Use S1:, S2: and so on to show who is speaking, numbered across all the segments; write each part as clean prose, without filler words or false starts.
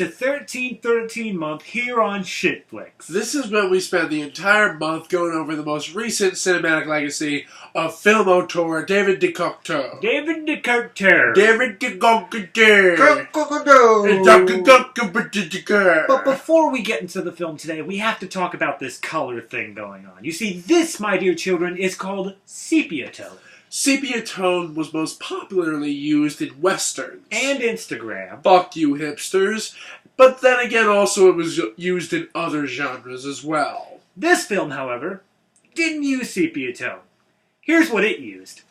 S1: to 1313 month here on ShitFlix.
S2: This is when we spend the entire month going over the most recent cinematic legacy of film auteur David DeCocteau.
S1: David DeCocteau.
S2: David DeCocteau.
S1: But before we get into the film today, we have to talk about this color thing going on. You see, this, my dear children, is called sepia tone.
S2: Sepia tone was most popularly used in westerns.
S1: And Instagram.
S2: Fuck you, hipsters. But then again, also it was used in other genres as well.
S1: This film, however, didn't use sepia tone. Here's what it used.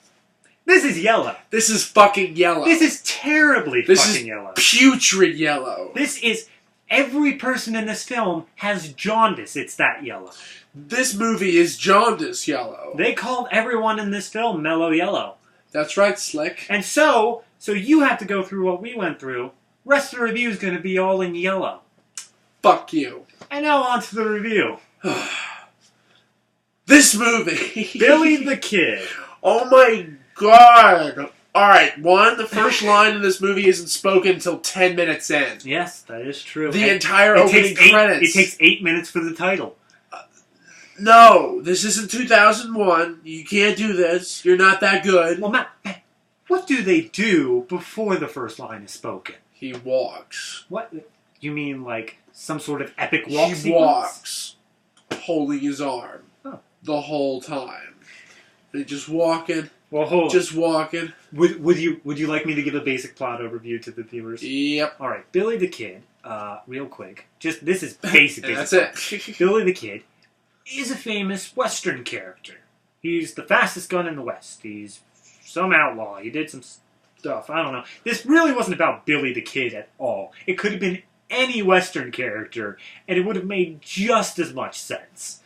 S1: This is yellow.
S2: This is fucking yellow.
S1: This is terribly fucking yellow.
S2: Putrid yellow.
S1: This is... Every person in this film has jaundice. It's that yellow.
S2: This movie is jaundice yellow.
S1: They called everyone in this film mellow yellow.
S2: That's right, Slick.
S1: And so you have to go through what we went through. Rest of the review is going to be all in yellow.
S2: Fuck you.
S1: And now on to the review.
S2: This movie.
S1: Billy the Kid.
S2: Oh my god. Alright, the first line in this movie isn't spoken until 10 minutes in.
S1: Yes, that is true.
S2: The entire opening credits.
S1: It takes 8 minutes for the title.
S2: No, this isn't 2001. You can't do this. You're not that good.
S1: Well, Matt, what do they do before the first line is spoken?
S2: He walks.
S1: What? You mean like some sort of epic walk sequence?
S2: He walks, holding his arm the whole time. They're just walking.
S1: Well, hold on.
S2: Just walking.
S1: Would you like me to give a basic plot overview to the viewers?
S2: Yep.
S1: All right, Billy the Kid. Real quick. This is basic.
S2: That's it.
S1: Billy the Kid is a famous Western character. He's the fastest gun in the West. He's some outlaw. He did some stuff. I don't know. This really wasn't about Billy the Kid at all. It could have been any Western character, and it would have made just as much sense.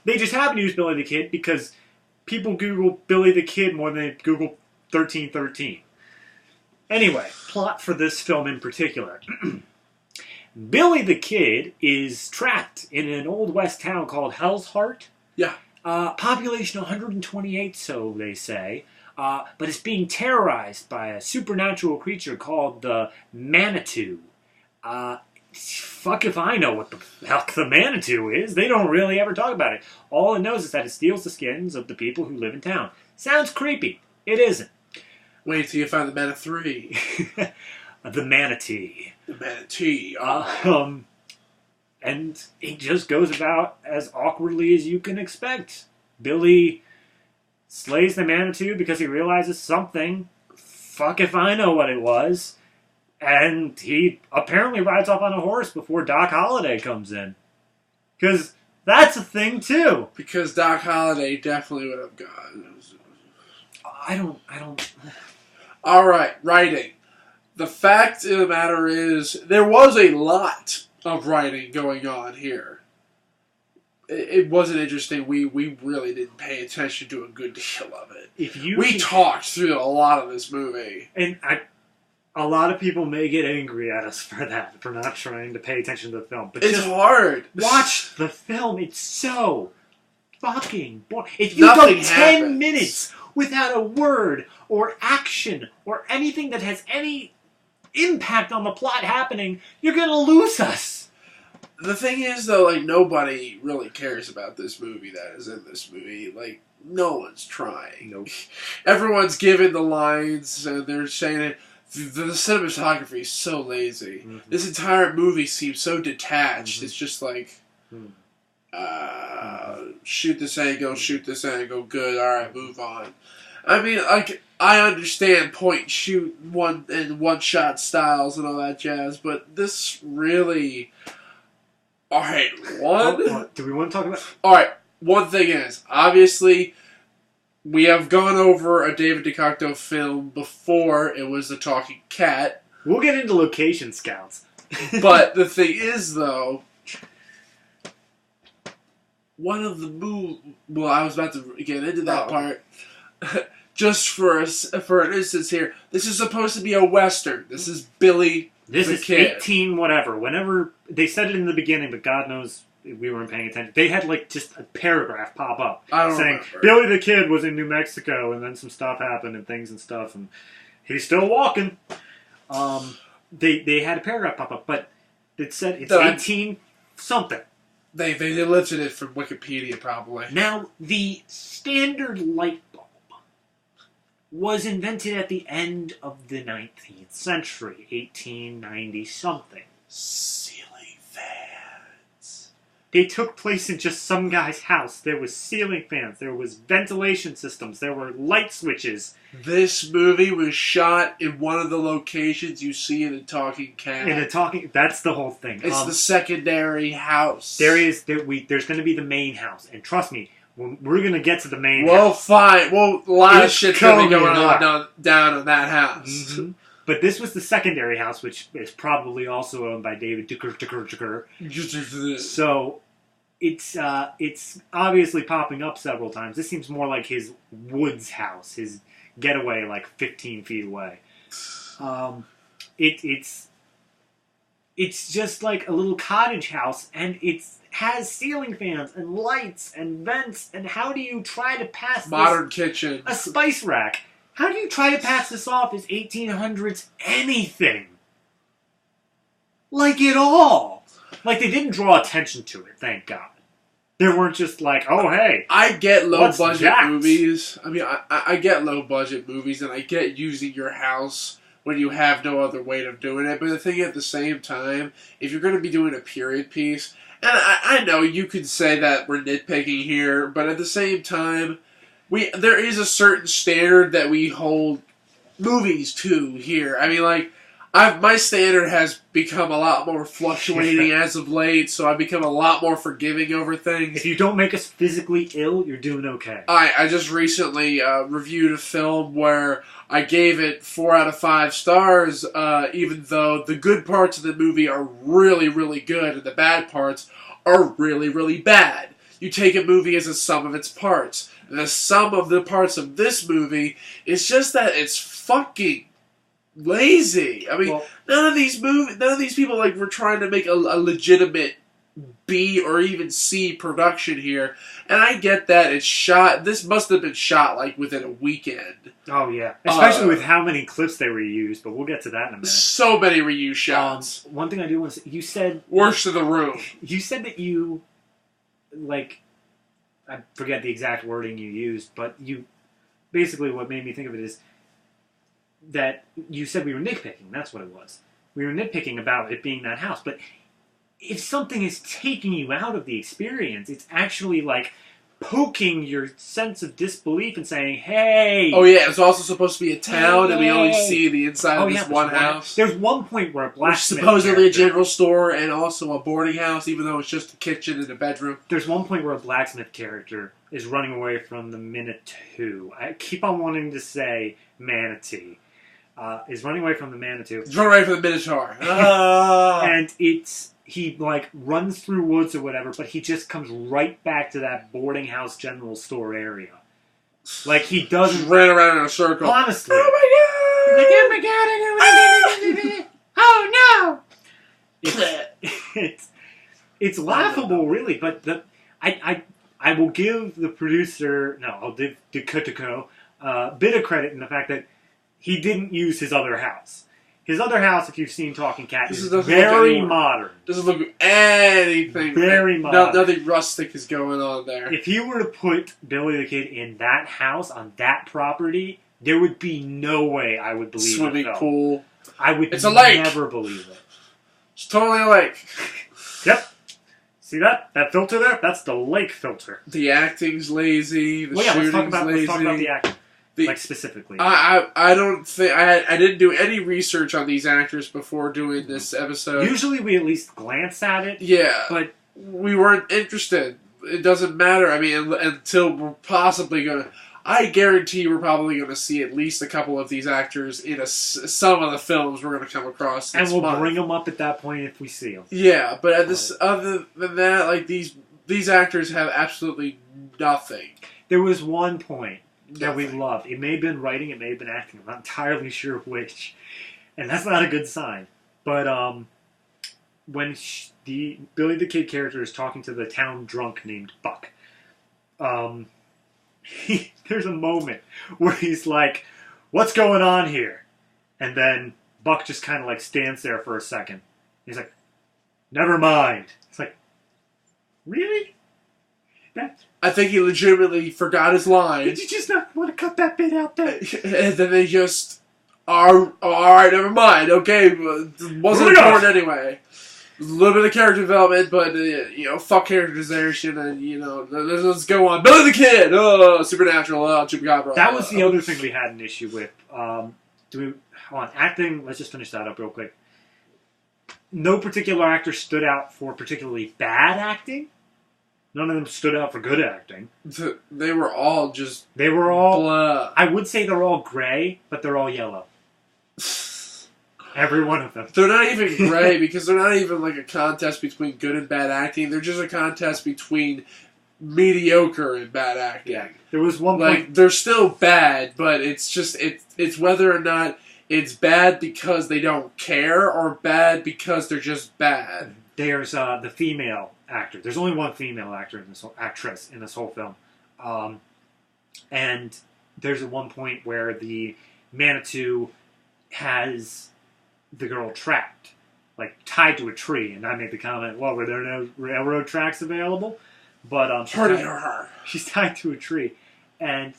S1: They just happened to use Billy the Kid because people Google Billy the Kid more than they Google 1313. Anyway, plot for this film in particular. Billy the Kid is trapped in an old west town called Hell's Heart.
S2: Yeah.
S1: Population 128, so they say. But it's being terrorized by a supernatural creature called the Manitou. Fuck if I know what the fuck the Manitou is. They don't really ever talk about it. All it knows is that it steals the skins of the people who live in town. Sounds creepy. It isn't.
S2: Wait till you find the Man of Three.
S1: The Manatee.
S2: The Manatee.
S1: And it just goes about as awkwardly as you can expect. Billy slays the Manitou because he realizes something. Fuck if I know what it was. And he apparently rides off on a horse before Doc Holliday comes in. Because that's a thing, too.
S2: Because Doc Holliday definitely would have gone.
S1: I don't...
S2: Alright, writing. The fact of the matter is, there was a lot of writing going on here. It wasn't interesting. We really didn't pay attention to a good deal of it. We talked through a lot of this movie.
S1: And a lot of people may get angry at us for that, for not trying to pay attention to the film. But
S2: it's hard.
S1: Watch the film. It's so fucking boring. If you go 10 minutes without a word or action or anything that has any impact on the plot happening, you're going to lose us.
S2: The thing is, though, like, nobody really cares about this movie that is in this movie. Like, no one's trying.
S1: Nope.
S2: Everyone's given the lines, and they're saying it. The cinematography is so lazy. Mm-hmm. This entire movie seems so detached. Mm-hmm. It's just like, shoot this angle, good, alright, move on. I mean, like, I understand point and shoot one shot styles and all that jazz, but this really... Alright,
S1: do we want to talk about...
S2: Alright, one thing is, obviously... We have gone over a David DeCocteau film before. It was The Talking Cat.
S1: We'll get into location scouts.
S2: But the thing is, though, one of the movies... Well, I was about to get into that part. Just for an instance here, this is supposed to be a Western. This is Billy the Kid.
S1: This is 18 whatever. Whenever... They said it in the beginning, but God knows... We weren't paying attention. They had, like, just a paragraph pop up saying, Billy the Kid was in New Mexico, and then some stuff happened and things and stuff, and he's still walking. They had a paragraph pop up, but It said it's
S2: No,
S1: 18 something.
S2: They lifted it from Wikipedia, probably.
S1: Now, the standard light bulb was invented at the end of the 19th century, 1890 something.
S2: Ceiling fans.
S1: They took place in just some guy's house. There was ceiling fans, there was ventilation systems, there were light switches.
S2: This movie was shot in one of the locations you see in a talking cat.
S1: That's the whole thing.
S2: It's the secondary house.
S1: There's going to be the main house, and trust me, we're going to get to the main house.
S2: Well, fine. Well, a lot of shit's going to be going
S1: on
S2: down in that house.
S1: Mm-hmm. But this was the secondary house, which is probably also owned by David Duker. So it's obviously popping up several times. This seems more like his woods house, his getaway, like 15 feet away. It's just like a little cottage house, and it has ceiling fans and lights and vents. And how do you try to pass
S2: modern kitchen,
S1: a spice rack? How do you try to pass this off as 1800s anything? Like at all. Like they didn't draw attention to it, thank God. They weren't just like, oh hey.
S2: I get low-budget
S1: jacked?
S2: movies. I mean, I get low-budget movies, and I get using your house when you have no other way of doing it. But the thing at the same time, if you're going to be doing a period piece, and I know you could say that we're nitpicking here, but at the same time, there is a certain standard that we hold movies to here. I mean, like, my standard has become a lot more fluctuating as of late, so I've become a lot more forgiving over things.
S1: If you don't make us physically ill, you're doing okay.
S2: I just recently reviewed a film where I gave it 4 out of 5 stars, even though the good parts of the movie are really, really good, and the bad parts are really, really bad. You take a movie as a sum of its parts. The sum of the parts of this movie is just that it's fucking lazy. I mean, none of these people like were trying to make a legitimate B or even C production here. And I get that it's shot. This must have been shot like within a weekend.
S1: Oh yeah, especially with how many clips they reused. But we'll get to that in a minute.
S2: So many reuse shots.
S1: One thing I do want to say, you said
S2: worst of the room.
S1: You said that you like. I forget the exact wording you used, but basically what made me think of it is that you said we were nitpicking. That's what it was. We were nitpicking about it being that house. But if something is taking you out of the experience, it's actually like poking your sense of disbelief and saying, hey!
S2: Oh yeah, it's also supposed to be a town, and we only see the inside of this one house.
S1: There's one point where a blacksmith
S2: supposedly a general store and also a boarding house, even though it's just a kitchen and a bedroom.
S1: There's one point where a blacksmith character is running away from the Manitou. I keep on wanting to say manatee. Is running away from the Manitou.
S2: He's running away from the Minotaur.
S1: And he like runs through woods or whatever, but he just comes right back to that boarding house general store area. Like he doesn't
S2: just ran around in a circle.
S1: Honestly.
S2: Oh my god!
S1: He's like, oh no! It's laughable, really. But I will give the producer I'll give Ducotico a bit of credit in the fact that he didn't use his other house. His other house, if you've seen Talking Cat, is very modern.
S2: Doesn't look anything.
S1: Very modern.
S2: Nothing rustic is going on there.
S1: If you were to put Billy the Kid in that house, on that property, there would be no way I would believe it.
S2: Swimming pool.
S1: I would
S2: it's a lake.
S1: Never believe it.
S2: It's totally a lake.
S1: Yep. See that? That filter there? That's the lake filter.
S2: The acting's lazy. The shooting's lazy.
S1: Let's talk about the acting. Like specifically,
S2: I don't think I didn't do any research on these actors before doing this episode.
S1: Usually, we at least glance at it.
S2: Yeah,
S1: but
S2: we weren't interested. It doesn't matter. I mean, until we're possibly gonna. I guarantee we're probably going to see at least a couple of these actors in some of the films we're going to come across.
S1: And we'll bring them up at that point if we see them.
S2: Yeah, but other than that, like these actors have absolutely nothing.
S1: There was one point that we loved. It may have been writing, it may have been acting. I'm not entirely sure which. And that's not a good sign. But when the Billy the Kid character is talking to the town drunk named Buck, there's a moment where he's like, what's going on here? And then Buck just kind of like stands there for a second. He's like, Never mind. It's like, really? That
S2: I think he legitimately forgot his line.
S1: did you just not want to cut that bit out there?
S2: And then they just, alright, never mind. Okay, it wasn't important anyway. A little bit of character development, but, fuck characterization, and, let's go on. Billy the Kid! Oh, Supernatural, Chupacabra.
S1: That was the other thing we had an issue with. On acting, let's just finish that up real quick. No particular actor stood out for particularly bad acting. None of them stood out for good acting.
S2: They were all just...
S1: They were all...
S2: blah.
S1: I would say they're all gray, but they're all yellow. Every one of them.
S2: They're not even gray because they're not even like a contest between good and bad acting. They're just a contest between mediocre and bad acting.
S1: Yeah. There was one
S2: point... they're still bad, but it's just... It's whether or not it's bad because they don't care or bad because they're just bad.
S1: There's the female actor. There's only one female actor in this actress in this whole film, and there's at one point where the Manitou has the girl trapped, like tied to a tree, and I made the comment, "Well, were there no railroad tracks available?" But she's tied to a tree, and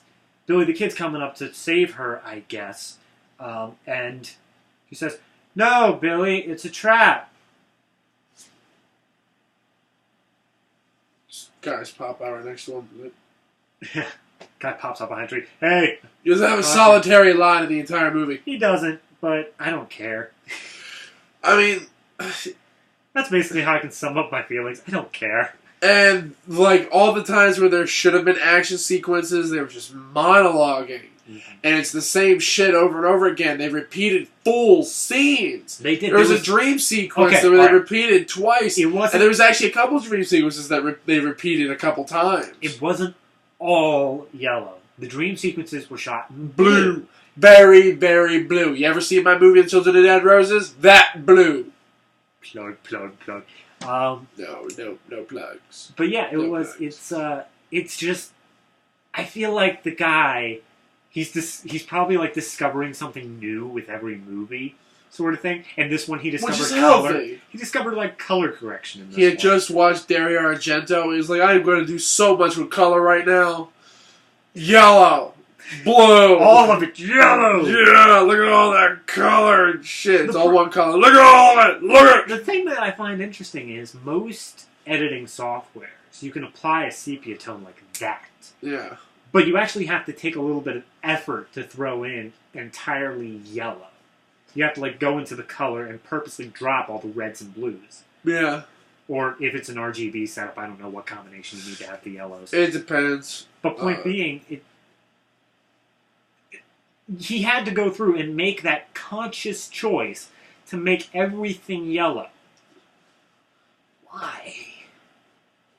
S1: Billy the Kid's coming up to save her, I guess, and he says, "No, Billy, it's a trap."
S2: Guys pop out right next to him.
S1: Yeah. Guy pops up behind a tree. Hey!
S2: He doesn't have a solitary line in the entire movie.
S1: He doesn't, but I don't care.
S2: I mean...
S1: That's basically how I can sum up my feelings. I don't care.
S2: And, like, all the times where there should have been action sequences, they were just monologuing. Mm-hmm. And it's the same shit over and over again. They repeated full scenes.
S1: They did.
S2: There was a dream sequence where they repeated twice. And there was actually a couple dream sequences that they repeated a couple times.
S1: It wasn't all yellow. The dream sequences were shot in
S2: blue. Very, very blue. You ever seen my movie, The Children of Dead Roses? That blue.
S1: Plug.
S2: No plugs.
S1: But yeah, it's just, I feel like the guy, he's probably like discovering something new with every movie, sort of thing. And this one he discovered color.
S2: Healthy.
S1: He discovered like color correction in this
S2: He had just watched Dario Argento. He was like, I'm going to do so much with color right now. Yellow. Blue.
S1: All of it yellow.
S2: Yeah, look at all that color and shit. It's all one color. Look at all of it. Look at it.
S1: The thing that I find interesting is most editing softwares, you can apply a sepia tone like that.
S2: Yeah.
S1: But you actually have to take a little bit of effort to throw in entirely yellow. You have to like go into the color and purposely drop all the reds and blues.
S2: Yeah.
S1: Or if it's an RGB setup, I don't know what combination you need to have the yellows.
S2: It depends.
S1: But point being, he had to go through and make that conscious choice to make everything yellow. Why?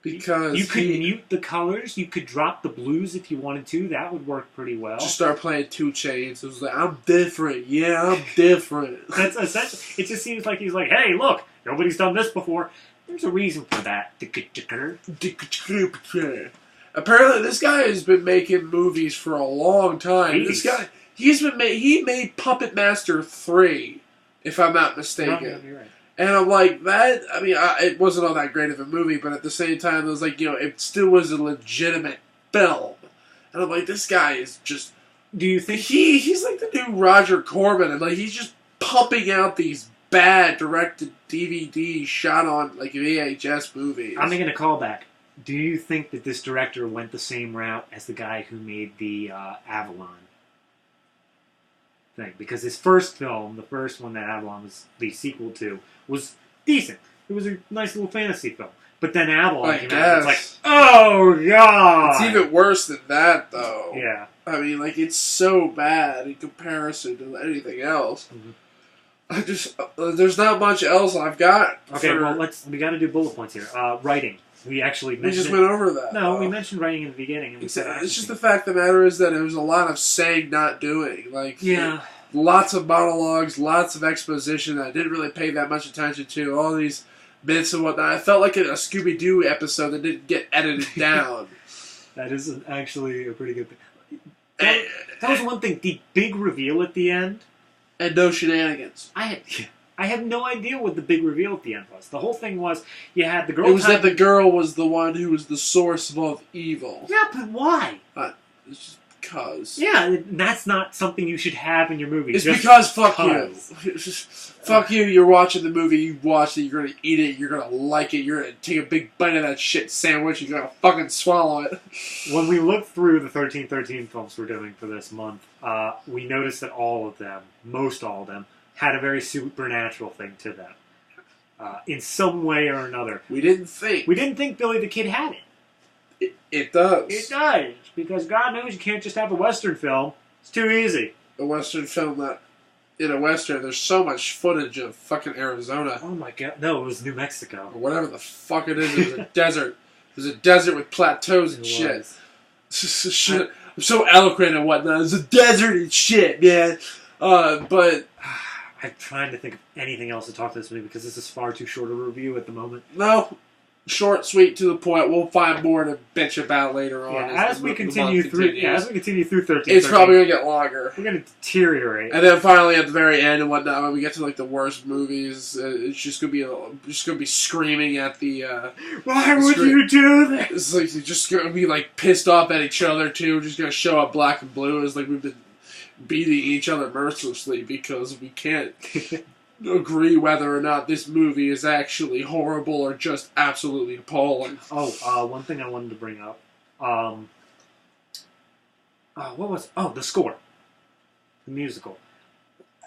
S2: Because
S1: you could mute the colors, you could drop the blues if you wanted to. That would work pretty well.
S2: Just start playing 2 Chainz. It was like, I'm different. Yeah, I'm different.
S1: That's essentially. It just seems like he's like, hey, look, nobody's done this before. There's a reason for that.
S2: Apparently, this guy has been making movies for a long time.
S1: 80s.
S2: This guy, he made Puppet Master 3, if I'm not mistaken.
S1: No, you're right.
S2: And I'm like, that, I mean, it wasn't all that great of a movie, but at the same time, it was like, it still was a legitimate film. And I'm like, this guy is just...
S1: Do you think...
S2: He's like the new Roger Corman, and like, he's just pumping out these bad directed DVD shot on, like, VHS movies.
S1: I'm making a callback. Do you think that this director went the same route as the guy who made the Avalon thing? Because his first film, the first one that Avalon was the sequel to, was decent. It was a nice little fantasy film. But then Avalon came out and it's like, oh, God!
S2: It's even worse than that, though.
S1: Yeah.
S2: I mean, like, it's so bad in comparison to anything else. Mm-hmm. There's not much else I've got.
S1: Okay, we got to do bullet points here. Writing. We actually mentioned...
S2: We just went over that.
S1: No, we mentioned writing in the beginning. And
S2: it's just the fact of the matter is that there was a lot of saying, not doing. Like,
S1: yeah.
S2: Lots of monologues, lots of exposition that I didn't really pay that much attention to. All these bits and whatnot. I felt like a Scooby-Doo episode that didn't get edited down.
S1: That is actually a pretty good thing. That was one thing. The big reveal at the end.
S2: And no shenanigans.
S1: I I have no idea what the big reveal at the end was. The whole thing was you had the girl.
S2: It was that the girl was the one who was the source of all evil.
S1: Yeah, but why?
S2: It's just because.
S1: Yeah, that's not something you should have in your movie.
S2: It's because fuck you. Fuck you. You're watching the movie. You watched it. You're gonna eat it. You're gonna like it. You're gonna take a big bite of that shit sandwich. You're gonna fucking swallow it.
S1: When we looked through the 1313 films we're doing for this month, we noticed that all of them, most all of them, had a very supernatural thing to them. In some way or another.
S2: We didn't think
S1: Billy the Kid had it.
S2: It does.
S1: It does. Because God knows you can't just have a Western film. It's too easy.
S2: A Western film that, in a Western, there's so much footage of fucking Arizona.
S1: Oh my God. No, it was New Mexico.
S2: Or whatever the fuck it is. It was a desert. It was a desert with plateaus and shit. Shit. I'm so eloquent and whatnot. It's a desert and shit, man. But
S1: I'm trying to think of anything else to talk to this movie because this is far too short a review at the moment.
S2: no, short, sweet, to the point. We'll find more to bitch about later on.
S1: Yeah, as we continue through 13,
S2: it's probably gonna get longer.
S1: We're gonna deteriorate.
S2: And then finally at the very end and whatnot, when we get to like the worst movies, it's just gonna be screaming at the.
S1: Why would you do this?
S2: It's like you're just gonna be like pissed off at each other too. Just gonna show up black and blue. It's like we've been beating each other mercilessly because we can't agree whether or not this movie is actually horrible or just absolutely appalling.
S1: Oh, one thing I wanted to bring up. What was? Oh, the score. The musical.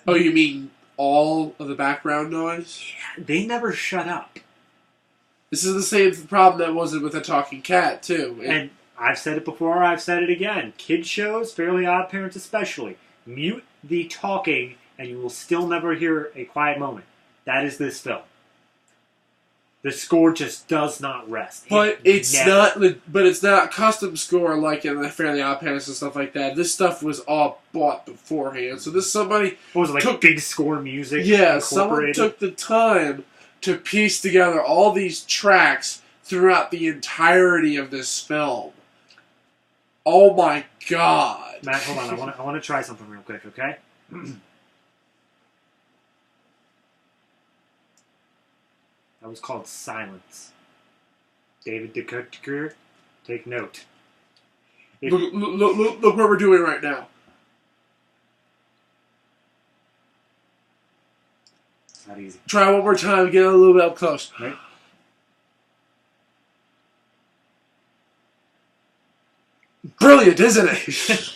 S2: Oh, you mean all of the background noise?
S1: Yeah, they never shut up.
S2: This is the same problem that wasn't with a talking cat, too.
S1: And I've said it before, I've said it again. Kids shows, Fairly Odd Parents especially, mute the talking and you will still never hear a quiet moment. That is this film. The score just does not rest.
S2: But it's not custom score like in the Fairly Odd Parents and stuff like that. This stuff was all bought beforehand. So somebody...
S1: What was it, like big score music?
S2: Yeah, someone took the time to piece together all these tracks throughout the entirety of this film. Oh my God.
S1: Matt, hold on. I want to try something real quick, okay? That was called Silence. David DeCoeur, take note.
S2: Look what we're doing right now.
S1: It's not easy.
S2: Try one more time, get a little bit up close.
S1: Right?
S2: Brilliant, isn't it?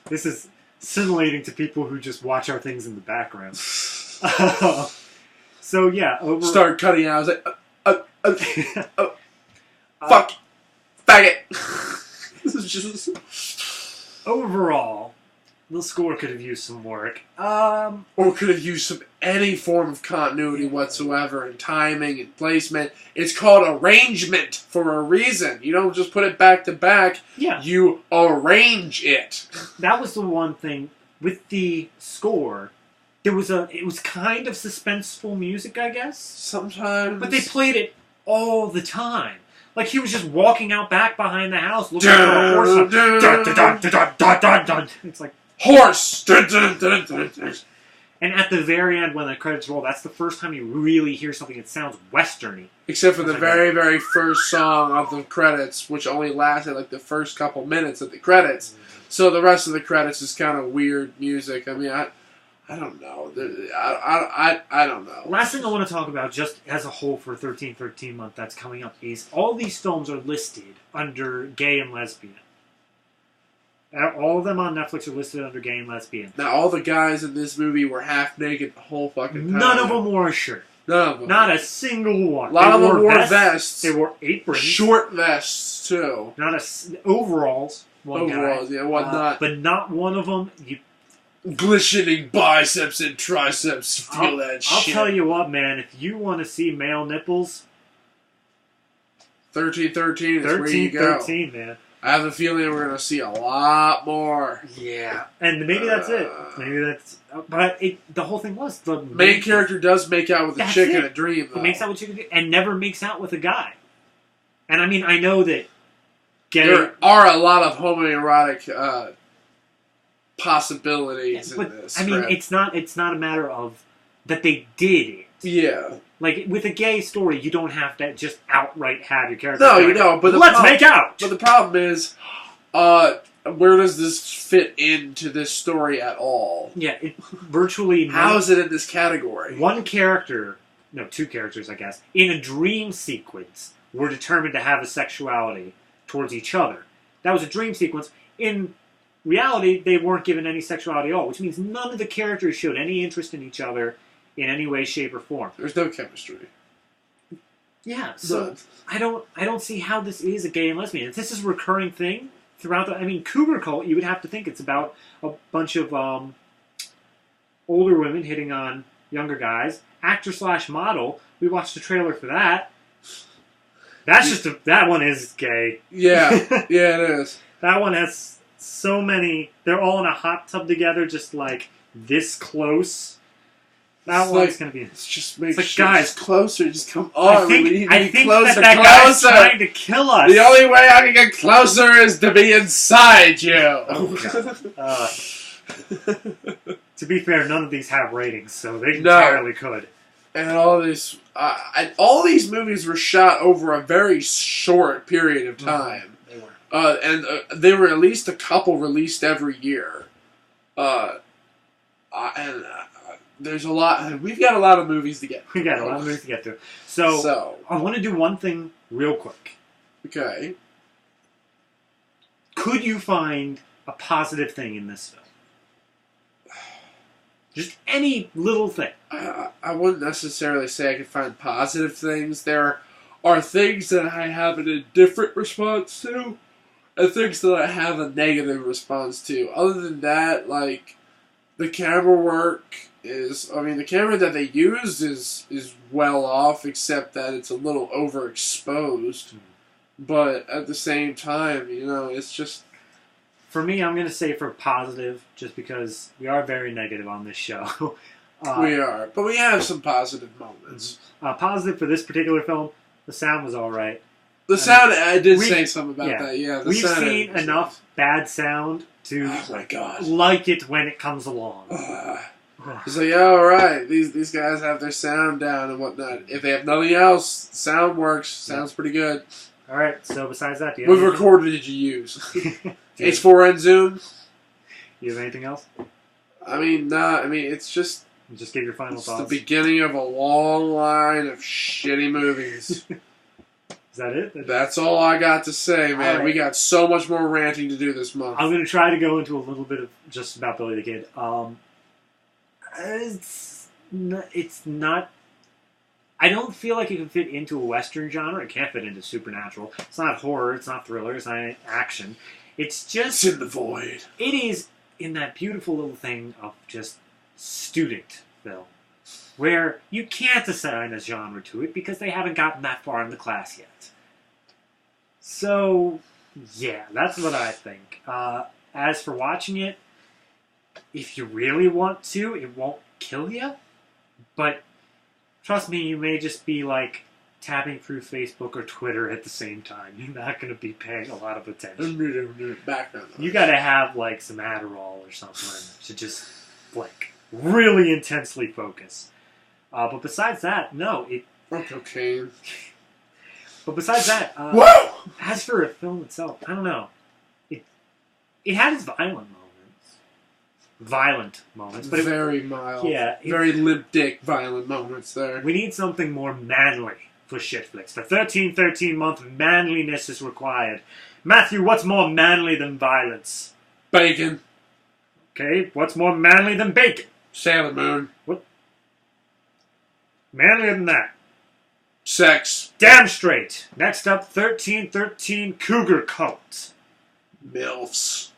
S1: This is scintillating to people who just watch our things in the background. So yeah,
S2: start cutting out. I was like, fuck, faggot. This is just
S1: overall, the score could have used some work.
S2: Or could have used any form of continuity whatsoever, and timing and placement. It's called arrangement for a reason. You don't just put it back to back.
S1: Yeah.
S2: You arrange it.
S1: That was the one thing with the score. It was kind of suspenseful music, I guess.
S2: Sometimes.
S1: But they played it all the time. Like he was just walking out back behind the house looking for a horse. It's like
S2: horse.
S1: And at the very end, when the credits roll, that's the first time you really hear something that sounds westerny.
S2: Except for the very, very first song of the credits, which only lasted like the first couple minutes of the credits. So the rest of the credits is kind of weird music. I mean, I don't know. I don't know.
S1: Last thing I want to talk about, just as a whole for 1313 month that's coming up, is all these films are listed under gay and lesbian. All of them on Netflix are listed under gay and lesbian.
S2: Now, all the guys in this movie were half naked the whole fucking time.
S1: None of them wore a shirt.
S2: None of them.
S1: Not a single one.
S2: A lot of them wore vests.
S1: They wore aprons.
S2: Short vests, too.
S1: Not overalls.
S2: Overalls, yeah, whatnot.
S1: But not one of them...
S2: Glistening biceps and triceps. Feel that shit.
S1: I'll tell you what, man. If you want to see male nipples...
S2: 1313 is where you go.
S1: 1313, man.
S2: I have a feeling we're going to see a lot more.
S1: Yeah. And maybe that's it. Maybe that's... But the whole thing was... The
S2: main character does make out with a chick in a dream, though.
S1: He makes out with a chick and never makes out with a guy. And I mean, I know that...
S2: There are a lot of homoerotic possibilities in this.
S1: I mean, it's not a matter of that they did it.
S2: Yeah.
S1: Like, with a gay story, you don't have to just outright have your character.
S2: No,
S1: like,
S2: you don't. But
S1: let's make out!
S2: But the problem is, where does this fit into this story at all?
S1: Yeah, it virtually...
S2: How is it in this category?
S1: Two characters, I guess, in a dream sequence were determined to have a sexuality towards each other. That was a dream sequence. In reality, they weren't given any sexuality at all, which means none of the characters showed any interest in each other in any way, shape, or form.
S2: There's no chemistry.
S1: Yeah, so I don't see how this is a gay and lesbian. If this is a recurring thing throughout cougar cult, you would have to think it's about a bunch of older women hitting on younger guys. Actor/model. We watched the trailer for that. That one is gay.
S2: Yeah, yeah, it is.
S1: That one has so many. They're all in a hot tub together, just like this close. That one's gonna be.
S2: It's just make
S1: like,
S2: sure
S1: guys,
S2: it's closer. Just come on.
S1: I think
S2: closer,
S1: that guy's trying to kill us.
S2: The only way I can get closer is to be inside you.
S1: Oh, God. To be fair, none of these have ratings, so they entirely could.
S2: And all these movies were shot over a very short period of time.
S1: They were.
S2: And they were at least a couple released every year. There's a lot. We've got a lot of movies to get through.
S1: We got a lot of movies to get through. So I want to do one thing real quick.
S2: Okay.
S1: Could you find a positive thing in this film? Just any little thing.
S2: I wouldn't necessarily say I could find positive things. There are things that I have an indifferent response to, and things that I have a negative response to. Other than that, like, the camera work is... the camera that they used is well off, except that it's a little overexposed. But at the same time, it's just...
S1: For me, I'm going to say for positive, just because we are very negative on this show.
S2: We are. But we have some positive moments.
S1: Positive for this particular film, the sound was alright.
S2: The sound, I did say something about that, yeah.
S1: We've seen enough bad sound to like it when it comes along.
S2: It's like, alright, these guys have their sound down and whatnot. If they have nothing else, sound works. Sounds pretty good.
S1: Alright, so besides that, do you
S2: have
S1: anything?
S2: Recorder did you use? H4n Zoom?
S1: You have anything else?
S2: It's just...
S1: Just give your final thoughts.
S2: It's the beginning of a long line of shitty movies.
S1: Is that it?
S2: That's all I got to say, man. Right. We got so much more ranting to do this month.
S1: I'm going to try to go into a little bit of just about Billy the Kid. It's not... I don't feel like it can fit into a Western genre. It can't fit into supernatural. It's not horror. It's not thriller. It's not action. It's just...
S2: It's in the void.
S1: It is in that beautiful little thing of just student film, where you can't assign a genre to it because they haven't gotten that far in the class yet. So, yeah, that's what I think. As for watching it, if you really want to, it won't kill you. But trust me, you may just be like tapping through Facebook or Twitter at the same time. You're not going to be paying a lot of attention.
S2: Background.
S1: You got to have like some Adderall or something to just like really intensely focus. But besides that, no.
S2: Cocaine.
S1: But besides that,
S2: whoa!
S1: As for a film itself, I don't know. It had its violent moments, but
S2: very mild.
S1: Yeah,
S2: very limp dick violent moments there.
S1: We need something more manly for ShitFlix. For 13 month manliness is required. Matthew, what's more manly than violence?
S2: Bacon.
S1: Okay, what's more manly than bacon?
S2: Sailor Moon.
S1: What? Manlier than that?
S2: Sex.
S1: Damn straight. Next up, 13 Cougar Cult.
S2: MILFs.